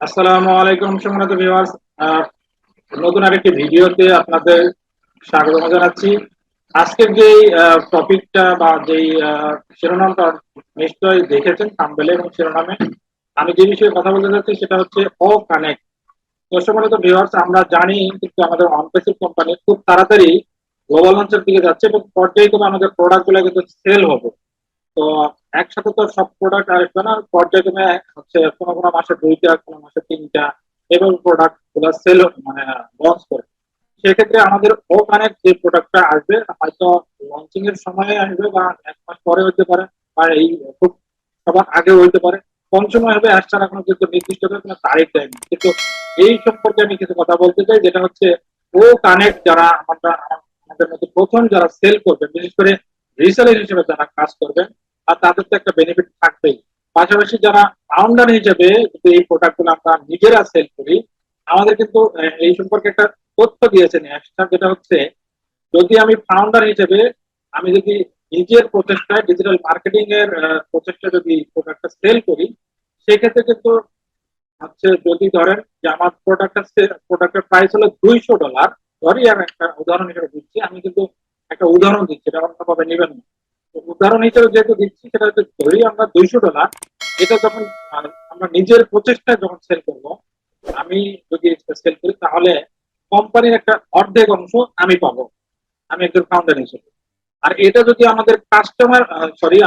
আসসালামু আলাইকুম সম্মানিত ভিউয়ার্স। নতুন আরেকটি ভিডিওতে আপনাদের স্বাগত জানাচ্ছি। আজকের যে টপিকটা বা যেই শিরোনামটা নিশ্চয়ই দেখেছেন থাম্বনেলে এবং শিরোনামে। আমি যে বিষয়ে কথা বলতে চাচ্ছি সেটা হচ্ছে ও কানেক্ট। তো সম্মানিত ভিউয়ার্স, আমরা জানি কিন্তু আমাদের অনপ্যাসিভ কোম্পানি খুব তাড়াতাড়ি গ্লোবাল লঞ্চের দিকে যাচ্ছে এবং পর্যায়ক্রমে আমাদের প্রোডাক্টগুলো কিন্তু সেল হবে। তো একসাথে তো সব প্রোডাক্ট আসবে না, পর্যায়ক্রমে হচ্ছে কোনো কোনো মাসে দুইটা, কোনো মাসে তিনটা, এবং প্রোডাক্ট গুলো সেল মানে লঞ্চ করে। সেক্ষেত্রে আমাদের ওখানে যে প্রোডাক্টটা আসবে হয়তো লঞ্চিং এর সময় আসবে, বা এক মাস পরে হতে পারে, বা এই খুব সবার আগে হইতে পারে। কোন সময় হবে আসছে না, কোনো কিন্তু নির্দিষ্ট করে কোনো তারিখ দেয়নি। কিন্তু এই সম্পর্কে আমি কিছু কথা বলতে চাই, যেটা হচ্ছে ও কানেক্ট যারা আমাদের মধ্যে প্রথম যারা সেল করবে, বিশেষ করে রিসেলার হিসেবে যারা কাজ করবেন, আর তাদের তো একটা বেনিফিট থাকবেই। পাশাপাশি যারা ফাউন্ডার হিসেবে যদি এই প্রোডাক্ট গুলো আমরা নিজেরা সেল করি, আমাদের কিন্তু এই সম্পর্কে একটা তথ্য দিয়েছেন এক্সট্রা, যেটা হচ্ছে যদি আমি ফাউন্ডার হিসেবে আমি যদি নিজের প্রচেষ্টায় ডিজিটাল মার্কেটিং এর প্রচেষ্টা যদি প্রোডাক্টটা সেল করি, সেক্ষেত্রে কিন্তু হচ্ছে যদি ধরেন যে আমার প্রোডাক্টের প্রাইস হলো $200, ধরি আমি একটা উদাহরণ হিসেবে দিচ্ছি, আমি কিন্তু একটা উদাহরণ দিচ্ছি, এটা অন্যভাবে নেবেন না। তো উদাহরণ হিসেবে যেহেতু দিচ্ছি, সেটা হচ্ছে ধরি আমরা $200, এটা যখন আমরা নিজের প্রচেষ্টায় যখন সেল করবো, আমি যদি সেল করি, তাহলে কোম্পানির একটা অর্ধেক অংশ আমি পাবো, আমি একজন ফাউন্ডার হিসেবে। আর এটা যদি আমাদের কাস্টমার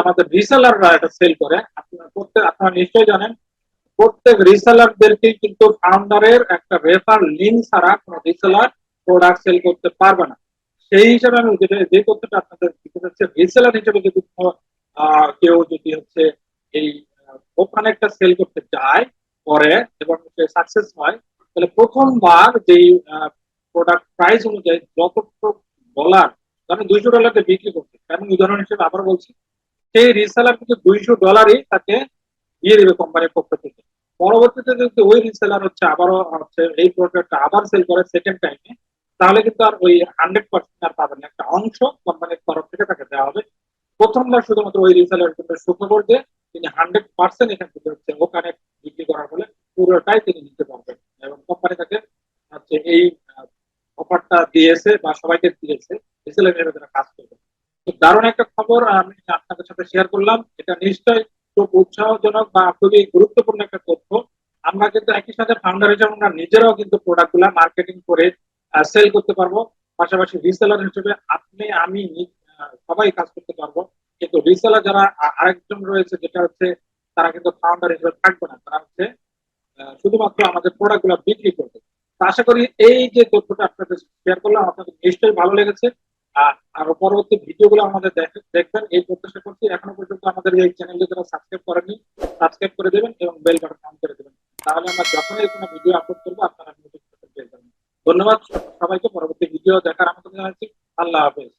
আমাদের রিসেলাররা এটা সেল করে, আপনারা নিশ্চয়ই জানেন প্রত্যেক রিসেলারদেরকে কিন্তু ফাউন্ডারের একটা রেফার লিঙ্ক ছাড়া কোনো রিসেলার প্রোডাক্ট সেল করতে পারবে না। সেই হিসাবে আমি যে তথ্যটা আপনাদের দিতে চাচ্ছি, রিসেলার হিসেবে যদি কেউ যদি হচ্ছে এই ওখানে একটা সেল করতে চায় পরে এবং সে সাকসেস হয়, তাহলে প্রথমবার যেই প্রোডাক্ট প্রাইস অনুযায়ী যতটুকু ডলার, আমি $200 বিক্রি করছি, আমি উদাহরণ হিসেবে আবার বলছি, সেই রিসেলার কিন্তু $200 তাকে দিয়ে দিবে কোম্পানির পক্ষ থেকে। পরবর্তীতে যদি ওই রিসেলার হচ্ছে আবারও হচ্ছে এই প্রোডাক্টটা আবার সেল করে সেকেন্ড টাইমে, তাহলে কিন্তু আর ওই 100% আর পাবেন না, একটা অংশ কোম্পানির তরফ থেকে তাকে দেওয়া হবে। প্রথমবার শুধুমাত্র ওই রিসেলার কিন্তু সুখবর দিয়ে তিনি 100% এখান থেকে হচ্ছে ওখানে বিক্রি করার ফলে পুরোটাই তিনি নিতে পারবেন, এবং কোম্পানি তাকে হচ্ছে এই অফারটা দিয়েছে বা সবাইকে দিয়েছে রিসেলার হিসেবে তারা কাজ করবে। তো দারুণ একটা খবর আমি আপনাদের সাথে শেয়ার করলাম, এটা নিশ্চয়ই খুব উৎসাহজনক বা খুবই গুরুত্বপূর্ণ একটা তথ্য। আমরা কিন্তু একই সাথে ফাউন্ডার হিসেবে আমরা নিজেরাও কিন্তু প্রোডাক্ট গুলা মার্কেটিং করে সেল করতে পারবো। পাশাপাশি রিসেলার হিসেবে আপনি আমি সবাই কাজ করতে পারবো। কিন্তু রিসেলার যারা আরেকজন রয়েছে, যেটা হচ্ছে তারা কিন্তু ফাউন্ডার হিসেবে থাকবে না, তারা হচ্ছে শুধুমাত্র আমাদের প্রোডাক্ট গুলা বিক্রি করবে। তো আশা করি এই যে তথ্যটা আপনাদের শেয়ার করলাম আপনাদের নিশ্চয়ই ভালো লেগেছে। আর পরবর্তী ভিডিওগুলো আমাদের দেখবেন এই প্রত্যাশা করছি। এখনো পর্যন্ত আমাদের এই চ্যানেলটি যারা সাবস্ক্রাইব করেননি, সাবস্ক্রাইব করে দেবেন এবং বেল বাটন অন করে দেবেন, তাহলে আমরা যখনই কোনো ভিডিও আপলোড করবো আপনারা নোটিফিকেশন পেয়ে যাবেন। ধন্যবাদ সবাইকে, পরবর্তী ভিডিও দেখার আমন্ত্রণ জানাচ্ছি। আল্লাহ হাফেজ।